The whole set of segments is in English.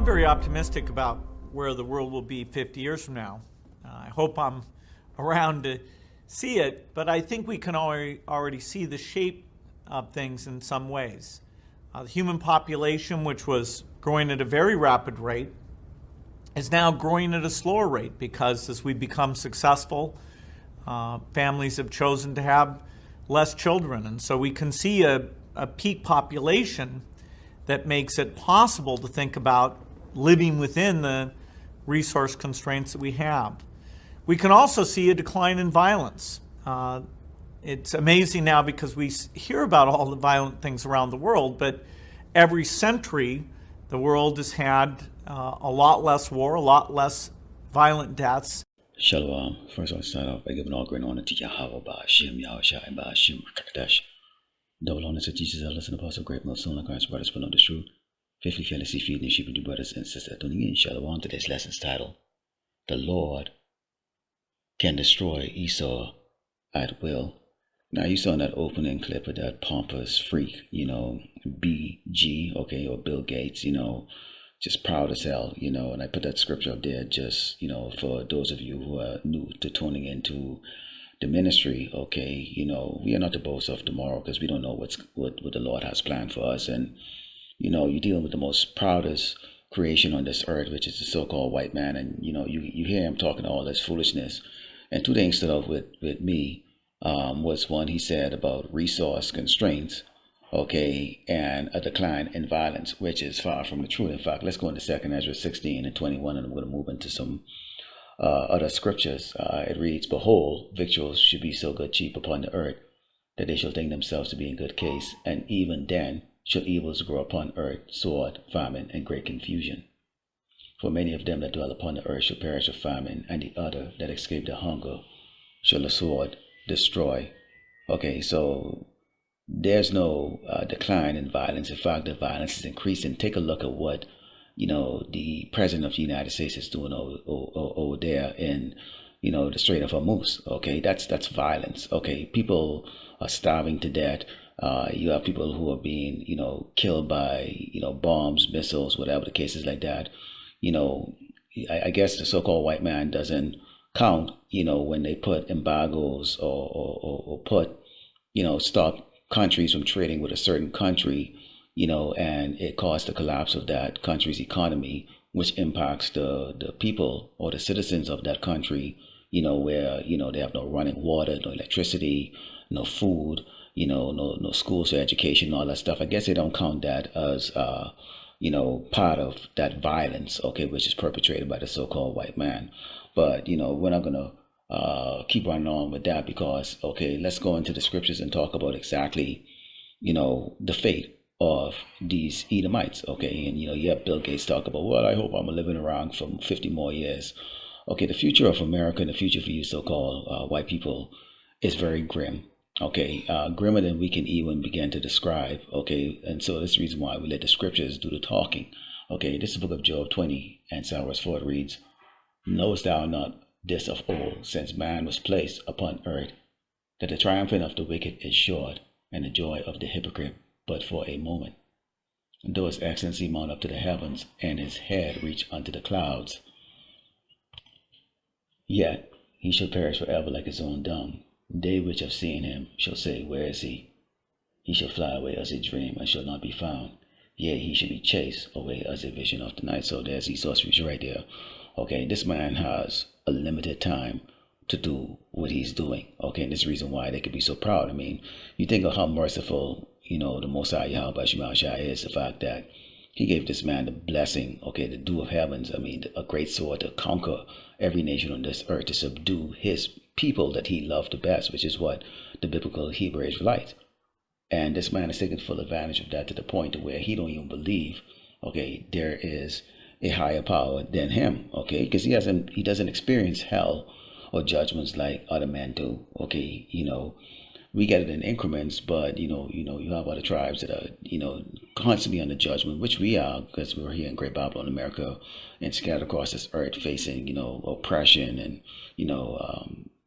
I'm very optimistic about where the world will be 50 years from now. I hope I'm around to see it, but I think we can already see the shape of things in some ways. The human population, which was growing at a very rapid rate, is now growing at a slower rate because as we become successful, families have chosen to have less children. And so we can see a peak population that makes it possible to think about living within the resource constraints that we have. We can also see a decline in violence. It's amazing now because we hear about all the violent things around the world, but every century the world has had a lot less war, a lot less violent deaths. Shalom. First, I want to start off by giving all great honor to Yahweh, Ba'ashem, Yahushua, and Ba'ashem, Kakadash. Double honor to Jesus, elders, and apostle, great millstone, and Christ's brothers, but of the truth. Faithfully, fearlessly feeding the sheep of the brothers and sisters. Tuning in, Shalom, today's lesson's title, The Lord Can Destroy Esau at Will. Now, you saw in that opening clip of that pompous freak, BG, or Bill Gates, just proud as hell, and I put that scripture up there just, for those of you who are new to tuning into the ministry, we are not to boast of tomorrow because we don't know what the Lord has planned for us. And, you're dealing with the most proudest creation on this earth, which is the so-called white man. And, you hear him talking all this foolishness. And two things stood out with me. Was one he said about resource constraints, and a decline in violence, which is far from the truth. In fact, let's go into 2 Ezra 16 and 21, and I'm going to move into some other scriptures. It reads, Behold, victuals should be so good cheap upon the earth, that they shall think themselves to be in good case, and even then shall evils grow upon earth, sword, famine, and great confusion. For many of them that dwell upon the earth shall perish of famine, and the other that escape the hunger shall the sword destroy. So there's no decline in violence. In fact, the violence is increasing. Take a look at what the president of the United States is doing over there in the Strait of Hormuz. That's violence. People are starving to death. You have people who are being killed by bombs, missiles, whatever the case is like that. I guess the so-called white man doesn't count, when they put embargoes or put, stop countries from trading with a certain country, and it caused the collapse of that country's economy, which impacts the people or the citizens of that country, where, they have no running water, no electricity, no food, no schools for education, all that stuff. I guess they don't count that as, part of that violence, which is perpetrated by the so-called white man. But, we're not going to keep running on with that because, let's go into the scriptures and talk about exactly, the fate of these Edomites, And, you have Bill Gates talk about, well, I hope I'm living around for 50 more years. The future of America and the future for you so-called white people is very grim. Grimmer than we can even begin to describe. And so that's the reason why we let the scriptures do the talking. This is the book of Job 20 and verse 4. It reads, Knowest thou not this of old, since man was placed upon earth, that the triumphing of the wicked is short, and the joy of the hypocrite but for a moment? And though his excellency mount up to the heavens, and his head reach unto the clouds, yet he shall perish forever like his own dung. They which have seen him shall say, Where is he? He shall fly away as a dream, and shall not be found. Yea, he shall be chased away as a vision of the night. So there's Esau's future right there. This man has a limited time to do what he's doing. And this is the reason why they could be so proud. I mean, you think of how merciful, the Most High Yahweh is, the fact that he gave this man the blessing, the dew of heavens. I mean, a great sword to conquer every nation on this earth, to subdue his people that he loved the best, which is what the biblical Hebrew Israelites. And this man is taking full advantage of that to the point to where he don't even believe, there is a higher power than him, because he doesn't experience hell or judgments like other men do. We get it in increments, but you have other tribes that are constantly under judgment, which we are, because we're here in Great Babylon, America, and scattered across this earth, facing oppression and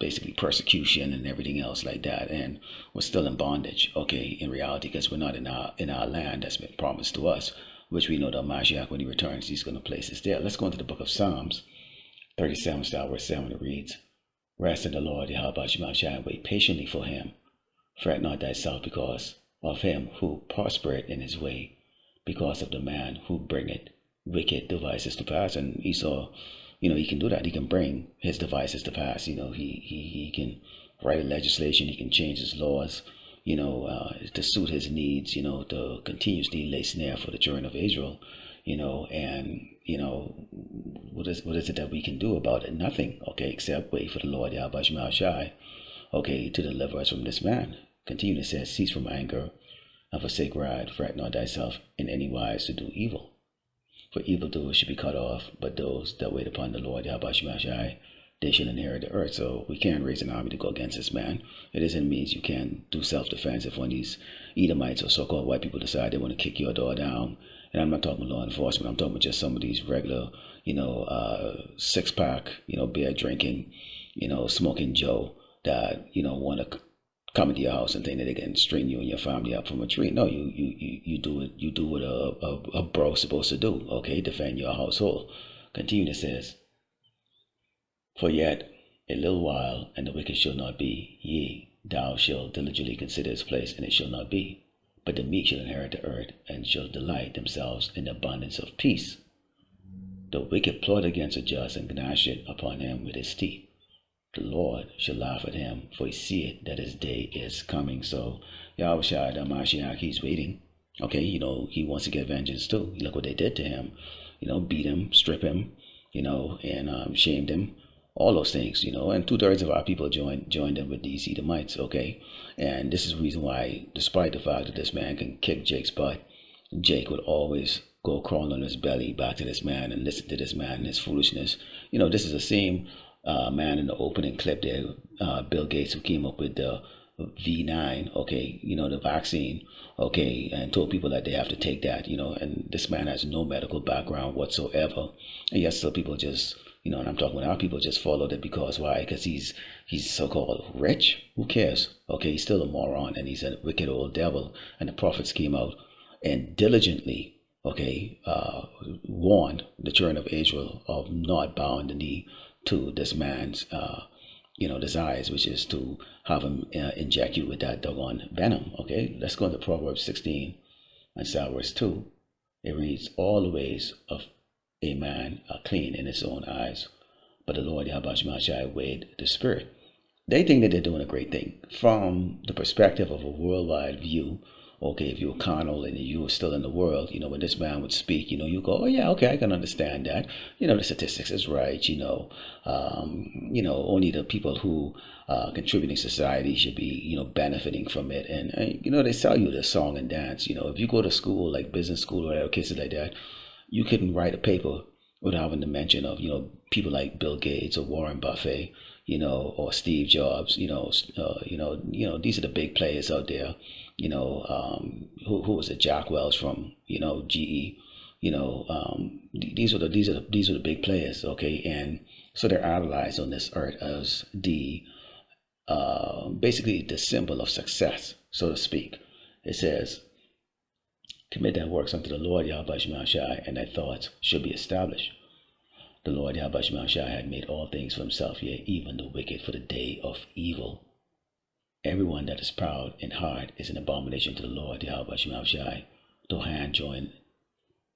basically persecution and everything else like that, and we're still in bondage, in reality, because we're not in our land that's been promised to us. which we know that Mashiach, when he returns, he's going to place us there. Let's go into the book of Psalms 37, verse 7. It reads, Rest in the Lord, Yahweh Shemashah, and wait patiently for him. Fret not thyself because of him who prospereth in his way, because of the man who bringeth wicked devices to pass. And Esau, he can do that. He can bring his devices to pass. He can write legislation. He can change his laws, to suit his needs, to continuously lay snare for the children of Israel, and, what is it that we can do about it? Nothing, okay, except wait for the Lord, Yahweh Shai, okay, to deliver us from this man. Continue to say, cease from anger and forsake wrath, fret not thyself in any wise to do evil. For evildoers should be cut off, but those that wait upon the Lord, Yahweh Shai, they shall inherit the earth. So we can't raise an army to go against this man. It doesn't mean you can do self-defense if one of these Edomites or so-called white people decide they want to kick your door down. And I'm not talking law enforcement. I'm talking about just some of these regular, six-pack, beer drinking, smoking Joe that, want to come into your house and think that they can string you and your family up from a tree. No, you do what a bro's supposed to do, okay? Defend your household. Continue, it says, for yet a little while, and the wicked shall not be. Yea, thou shalt diligently consider his place, and it shall not be. But the meek shall inherit the earth, and shall delight themselves in the abundance of peace. The wicked plot against the just, and gnash it upon him with his teeth. The Lord shall laugh at him, for he seeth that his day is coming. So Yahweh Shai, the Mashiach, he's waiting. Okay, he wants to get vengeance too. Look what they did to him. Beat him, strip him, and shamed him. All those things, and 2/3 of our people joined them with these Edomites, okay? And this is the reason why, despite the fact that this man can kick Jake's butt, Jake would always go crawl on his belly back to this man and listen to this man and his foolishness. This is the same man in the opening clip there, Bill Gates, who came up with the V9, okay, the vaccine, okay, and told people that they have to take that, and this man has no medical background whatsoever. And yet still people just, and I'm talking about our people just followed it because why? Because he's so-called rich. Who cares? Okay, he's still a moron and he's a wicked old devil. And the prophets came out and diligently, okay, warned the children of Israel of not bowing the knee to this man's, desires, which is to have him inject you with that doggone venom. Okay, let's go into Proverbs 16 and start verse 2. It reads, all the ways of a man are clean in his own eyes, but the Lord Yahweh Shai weighed the spirit. They think that they're doing a great thing from the perspective of a worldwide view. Okay, if you were carnal and you were still in the world, when this man would speak, you go, oh yeah, okay, I can understand that. The statistics is right, only the people who contributing society should be, benefiting from it. And they sell you the song and dance. If you go to school, like business school or whatever, cases like that, you couldn't write a paper without having the mention of, people like Bill Gates or Warren Buffett, or Steve Jobs, these are the big players out there, who was it, Jack Welch from, GE, these are the big players, okay, and so they're idolized on this earth as the, basically the symbol of success, so to speak. It says, commit thy works unto the Lord Yahweh Shai, and thy thoughts should be established. The Lord Yahweh Shai had made all things for himself, yea, even the wicked for the day of evil. Everyone that is proud in heart is an abomination to the Lord Yahweh Shai. Though hand join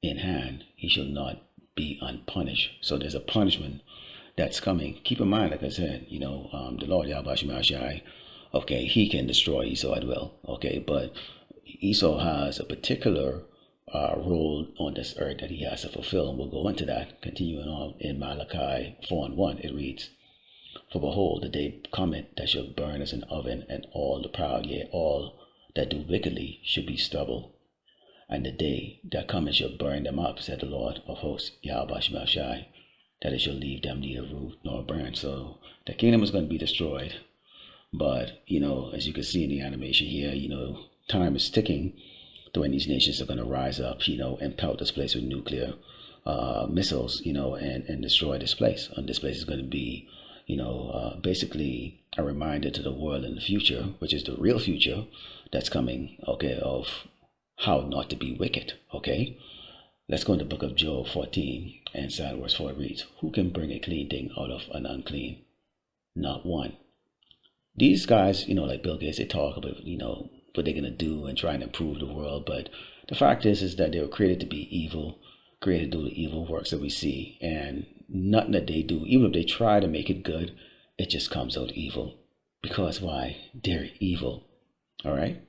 in hand, he shall not be unpunished. So there's a punishment that's coming. Keep in mind, like I said, the Lord Yahweh Shai, okay, he can destroy Esau at will, okay, but Esau has a particular role on this earth that he has to fulfill, and we'll go into that. Continuing on in Malachi 4:1, it reads, for behold, the day cometh that shall burn as an oven, and all the proud, yea, all that do wickedly, should be stubble. And the day that cometh shall burn them up, said the Lord of hosts, Yahweh Shai, that it shall leave them neither root nor branch. So the kingdom is going to be destroyed. But, as you can see in the animation here, time is ticking to when these nations are going to rise up, and pelt this place with nuclear missiles, and destroy this place. And this place is going to be, basically a reminder to the world in the future, which is the real future that's coming, okay, of how not to be wicked, okay? Let's go in the book of Job 14 and start verse 4 reads, who can bring a clean thing out of an unclean? Not one. These guys, like Bill Gates, they talk about, what they're going to do and try and improve the world. But the fact is that they were created to be evil, created to do the evil works that we see. And nothing that they do, even if they try to make it good, it just comes out evil. Because why? They're evil. All right?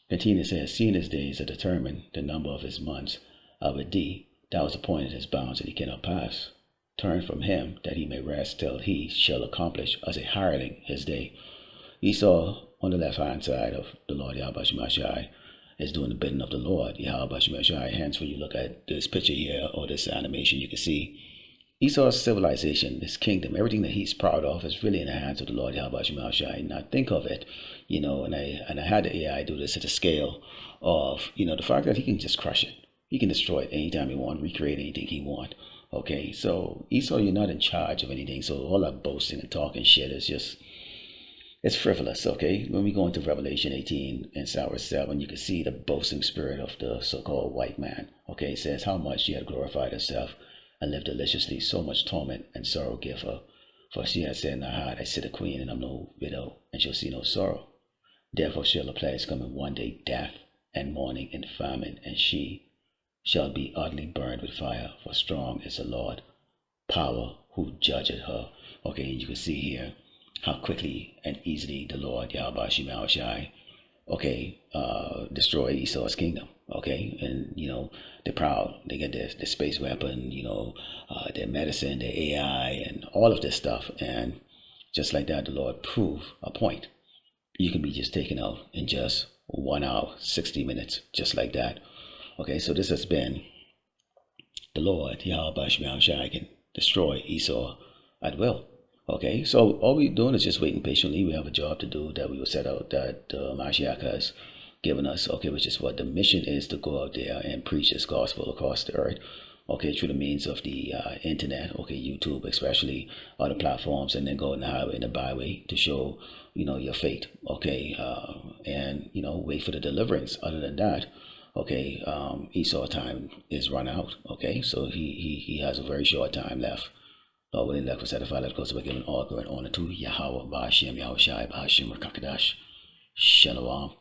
Continue to say, seeing his days are determined, the number of his months of a D, that was appointed his bounds that he cannot pass. Turn from him that he may rest till he shall accomplish as a hireling his day. Esau on the left hand side of the Lord Yahweh Shemashai is doing the bidding of the Lord Yahweh Shemashai. Hence, when you look at this picture here or this animation, you can see Esau's civilization, his kingdom, everything that he's proud of is really in the hands of the Lord Yahweh Shemashai. Now think of it, and I had the AI do this at a scale of, the fact that he can just crush it. He can destroy it anytime he wants, recreate anything he wants. Okay, so Esau, you're not in charge of anything. So all that boasting and talking shit is just, it's frivolous. Okay, when we go into Revelation 18 and verse 7, you can see the boasting spirit of the so-called white man. Okay, it says how much she had glorified herself and lived deliciously, so much torment and sorrow give her. For she had said in her heart, I sit a queen and I'm no widow, and shall see no sorrow. Therefore shall the plagues come in one day, death and mourning and famine, and she shall be utterly burned with fire, for strong is the Lord, power who judgeth her. Okay, you can see here how quickly and easily the Lord Yahweh Shemashai, destroy Esau's kingdom. Okay, and they're proud. They get their space weapon, their medicine, their AI, and all of this stuff. And just like that, the Lord proved a point. You can be just taken out in just 1 hour, 60 minutes, just like that. Okay, so this has been the Lord Yahweh Shemashai can destroy Esau at will. Okay, so all we're doing is just waiting patiently. We have a job to do that we will set out that Mashiach has given us, okay, which is what the mission is, to go out there and preach his gospel across the earth, okay, through the means of the internet, okay, YouTube especially, other platforms, and then go on the highway and the byway to show, your faith, okay, and, wait for the deliverance. Other than that, okay, Esau time is run out, okay, so he has a very short time left. Lord willing, that was satisfied, let goes by giving all glory and honor to Yahweh, Ba'ashem, Yahushai, Ba'ashem, Rakakadash, Shalom.